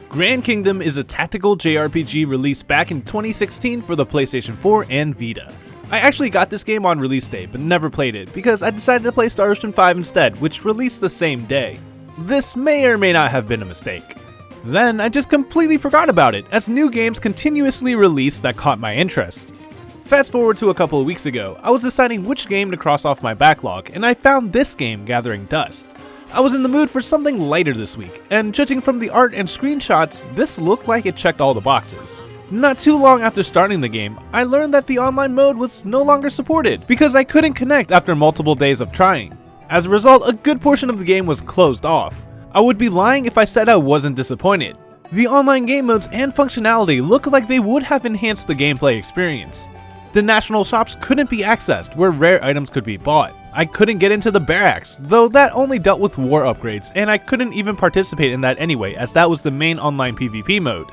Grand Kingdom is a tactical JRPG released back in 2016 for the PlayStation 4 and Vita. I actually got this game on release day, but never played it, because I decided to play Star Ocean 5 instead, which released the same day. This may or may not have been a mistake. Then I just completely forgot about it, as new games continuously released that caught my interest. Fast forward to a couple of weeks ago, I was deciding which game to cross off my backlog, and I found this game, Gathering Dust. I was in the mood for something lighter this week, and judging from the art and screenshots, this looked like it checked all the boxes. Not too long after starting the game, I learned that the online mode was no longer supported because I couldn't connect after multiple days of trying. As a result, a good portion of the game was closed off. I would be lying if I said I wasn't disappointed. The online game modes and functionality look like they would have enhanced the gameplay experience. The national shops couldn't be accessed where rare items could be bought. I couldn't get into the barracks, though that only dealt with war upgrades, and I couldn't even participate in that anyway, as that was the main online PvP mode.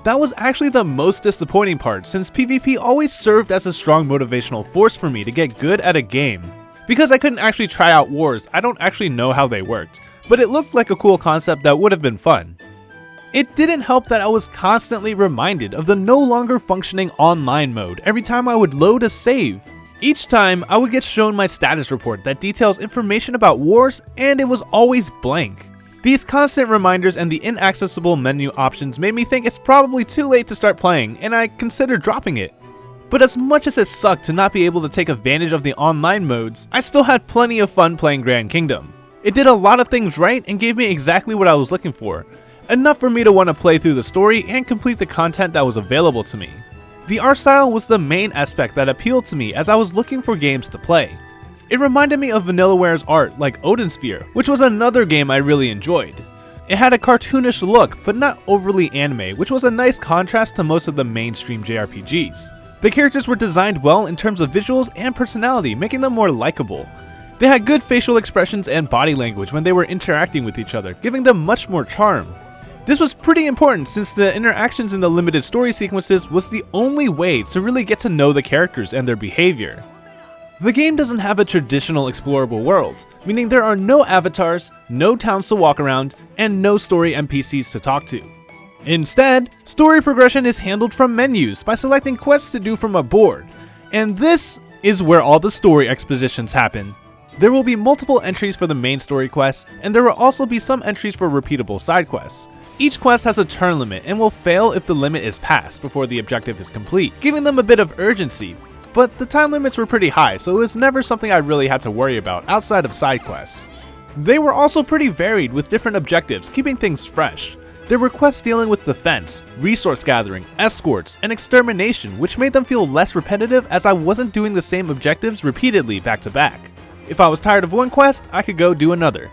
That was actually the most disappointing part, since PvP always served as a strong motivational force for me to get good at a game. Because I couldn't actually try out wars, I don't actually know how they worked, but it looked like a cool concept that would have been fun. It didn't help that I was constantly reminded of the no longer functioning online mode every time I would load a save. Each time, I would get shown my status report that details information about wars, and it was always blank. These constant reminders and the inaccessible menu options made me think it's probably too late to start playing, and I considered dropping it. But as much as it sucked to not be able to take advantage of the online modes, I still had plenty of fun playing Grand Kingdom. It did a lot of things right and gave me exactly what I was looking for, enough for me to want to play through the story and complete the content that was available to me. The art style was the main aspect that appealed to me as I was looking for games to play. It reminded me of Vanillaware's art like Odin Sphere, which was another game I really enjoyed. It had a cartoonish look, but not overly anime, which was a nice contrast to most of the mainstream JRPGs. The characters were designed well in terms of visuals and personality, making them more likable. They had good facial expressions and body language when they were interacting with each other, giving them much more charm. This was pretty important since the interactions in the limited story sequences was the only way to really get to know the characters and their behavior. The game doesn't have a traditional explorable world, meaning there are no avatars, no towns to walk around, and no story NPCs to talk to. Instead, story progression is handled from menus by selecting quests to do from a board, and this is where all the story expositions happen. There will be multiple entries for the main story quests, and there will also be some entries for repeatable side quests. Each quest has a turn limit and will fail if the limit is passed before the objective is complete, giving them a bit of urgency, but the time limits were pretty high, so it was never something I really had to worry about outside of side quests. They were also pretty varied with different objectives, keeping things fresh. There were quests dealing with defense, resource gathering, escorts, and extermination, which made them feel less repetitive as I wasn't doing the same objectives repeatedly back to back. If I was tired of one quest, I could go do another.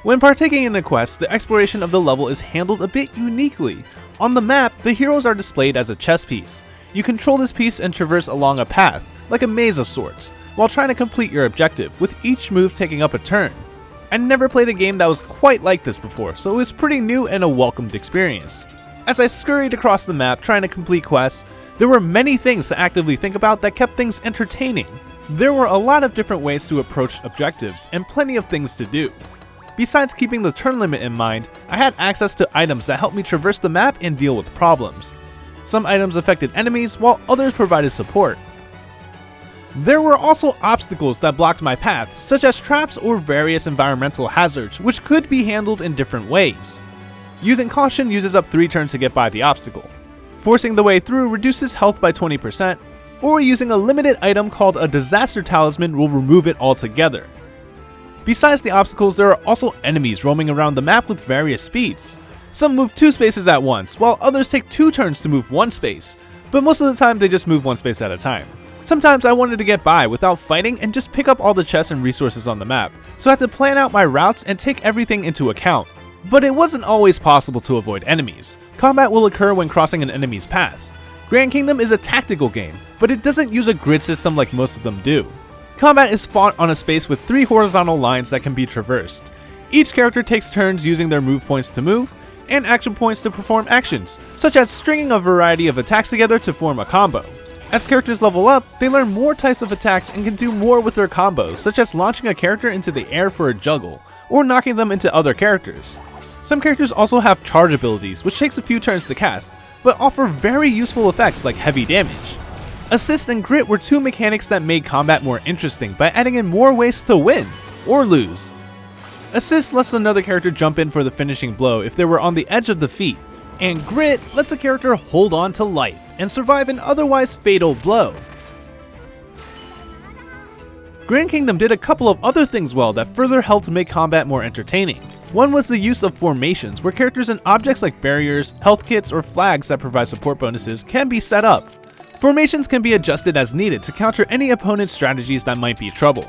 When partaking in a quest, the exploration of the level is handled a bit uniquely. On the map, the heroes are displayed as a chess piece. You control this piece and traverse along a path, like a maze of sorts, while trying to complete your objective, with each move taking up a turn. I never played a game that was quite like this before, so it was pretty new and a welcomed experience. As I scurried across the map trying to complete quests, there were many things to actively think about that kept things entertaining. There were a lot of different ways to approach objectives, and plenty of things to do. Besides keeping the turn limit in mind, I had access to items that helped me traverse the map and deal with problems. Some items affected enemies, while others provided support. There were also obstacles that blocked my path, such as traps or various environmental hazards, which could be handled in different ways. Using caution uses up 3 turns to get by the obstacle. Forcing the way through reduces health by 20%, or using a limited item called a disaster talisman will remove it altogether. Besides the obstacles, there are also enemies roaming around the map with various speeds. Some move 2 spaces at once, while others take 2 turns to move 1 space, but most of the time they just move 1 space at a time. Sometimes I wanted to get by without fighting and just pick up all the chests and resources on the map, so I had to plan out my routes and take everything into account. But it wasn't always possible to avoid enemies. Combat will occur when crossing an enemy's path. Grand Kingdom is a tactical game, but it doesn't use a grid system like most of them do. Combat is fought on a space with 3 horizontal lines that can be traversed. Each character takes turns using their move points to move, and action points to perform actions, such as stringing a variety of attacks together to form a combo. As characters level up, they learn more types of attacks and can do more with their combos, such as launching a character into the air for a juggle, or knocking them into other characters. Some characters also have charge abilities, which takes a few turns to cast, but offer very useful effects like heavy damage. Assist and Grit were two mechanics that made combat more interesting by adding in more ways to win, or lose. Assist lets another character jump in for the finishing blow if they were on the edge of defeat, and Grit lets a character hold on to life and survive an otherwise fatal blow. Grand Kingdom did a couple of other things well that further helped make combat more entertaining. One was the use of formations, where characters and objects like barriers, health kits, or flags that provide support bonuses can be set up. Formations can be adjusted as needed to counter any opponent's strategies that might be trouble.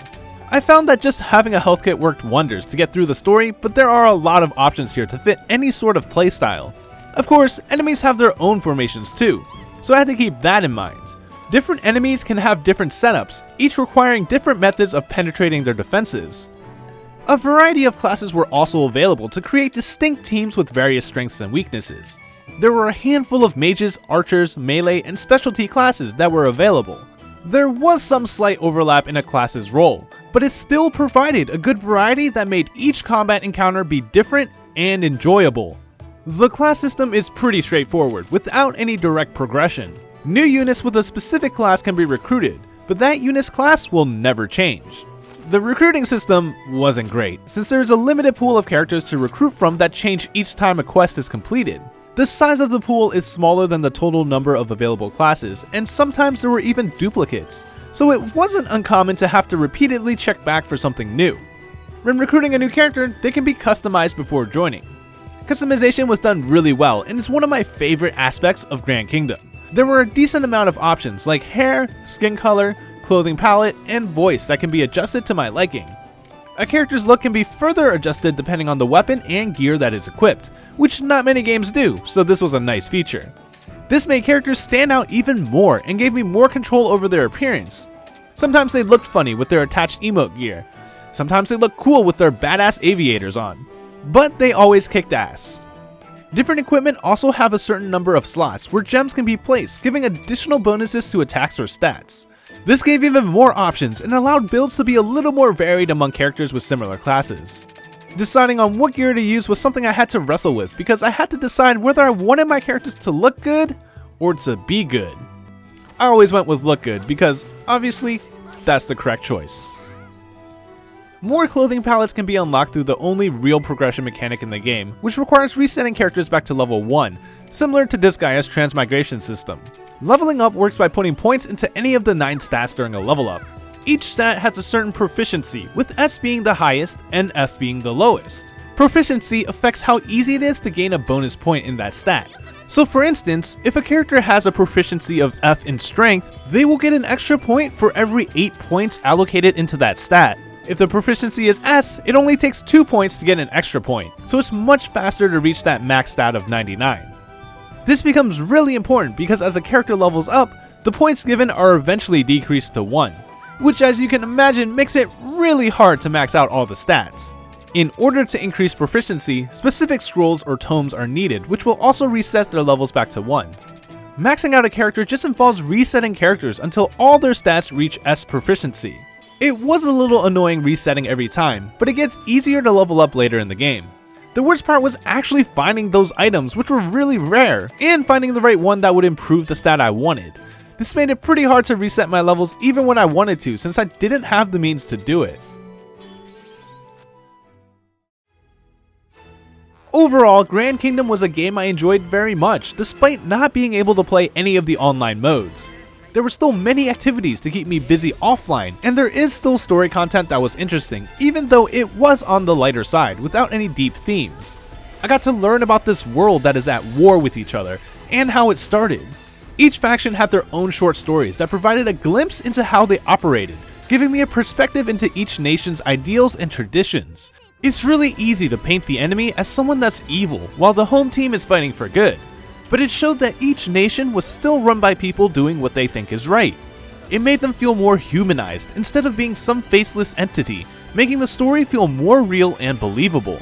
I found that just having a health kit worked wonders to get through the story, but there are a lot of options here to fit any sort of playstyle. Of course, enemies have their own formations too, so I had to keep that in mind. Different enemies can have different setups, each requiring different methods of penetrating their defenses. A variety of classes were also available to create distinct teams with various strengths and weaknesses. There were a handful of mages, archers, melee, and specialty classes that were available. There was some slight overlap in a class's role, but it still provided a good variety that made each combat encounter be different and enjoyable. The class system is pretty straightforward, without any direct progression. New units with a specific class can be recruited, but that unit's class will never change. The recruiting system wasn't great, since there is a limited pool of characters to recruit from that change each time a quest is completed. The size of the pool is smaller than the total number of available classes, and sometimes there were even duplicates, so it wasn't uncommon to have to repeatedly check back for something new. When recruiting a new character, they can be customized before joining. Customization was done really well, and it's one of my favorite aspects of Grand Kingdom. There were a decent amount of options like hair, skin color, clothing palette, and voice that can be adjusted to my liking. A character's look can be further adjusted depending on the weapon and gear that is equipped, which not many games do, so this was a nice feature. This made characters stand out even more and gave me more control over their appearance. Sometimes they looked funny with their attached emote gear, sometimes they looked cool with their badass aviators on, but they always kicked ass. Different equipment also have a certain number of slots where gems can be placed, giving additional bonuses to attacks or stats. This gave even more options and allowed builds to be a little more varied among characters with similar classes. Deciding on what gear to use was something I had to wrestle with because I had to decide whether I wanted my characters to look good or to be good. I always went with look good because, obviously, that's the correct choice. More clothing palettes can be unlocked through the only real progression mechanic in the game, which requires resetting characters back to level 1, similar to Disgaia's transmigration system. Leveling up works by putting points into any of the 9 stats during a level up. Each stat has a certain proficiency, with S being the highest and F being the lowest. Proficiency affects how easy it is to gain a bonus point in that stat. So for instance, if a character has a proficiency of F in strength, they will get an extra point for every 8 points allocated into that stat. If the proficiency is S, it only takes 2 points to get an extra point, so it's much faster to reach that max stat of 99. This becomes really important because as a character levels up, the points given are eventually decreased to 1, which as you can imagine makes it really hard to max out all the stats. In order to increase proficiency, specific scrolls or tomes are needed, which will also reset their levels back to 1. Maxing out a character just involves resetting characters until all their stats reach S proficiency. It was a little annoying resetting every time, but it gets easier to level up later in the game. The worst part was actually finding those items, which were really rare, and finding the right one that would improve the stat I wanted. This made it pretty hard to reset my levels even when I wanted to, since I didn't have the means to do it. Overall, Grand Kingdom was a game I enjoyed very much, despite not being able to play any of the online modes. There were still many activities to keep me busy offline, and there is still story content that was interesting, even though it was on the lighter side, without any deep themes. I got to learn about this world that is at war with each other, and how it started. Each faction had their own short stories that provided a glimpse into how they operated, giving me a perspective into each nation's ideals and traditions. It's really easy to paint the enemy as someone that's evil, while the home team is fighting for good. But it showed that each nation was still run by people doing what they think is right. It made them feel more humanized instead of being some faceless entity, making the story feel more real and believable.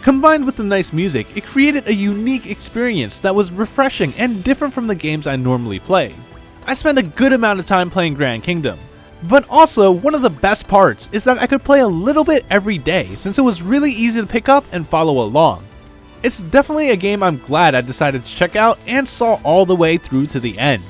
Combined with the nice music, it created a unique experience that was refreshing and different from the games I normally play. I spent a good amount of time playing Grand Kingdom. But also, one of the best parts is that I could play a little bit every day since it was really easy to pick up and follow along. It's definitely a game I'm glad I decided to check out and saw all the way through to the end.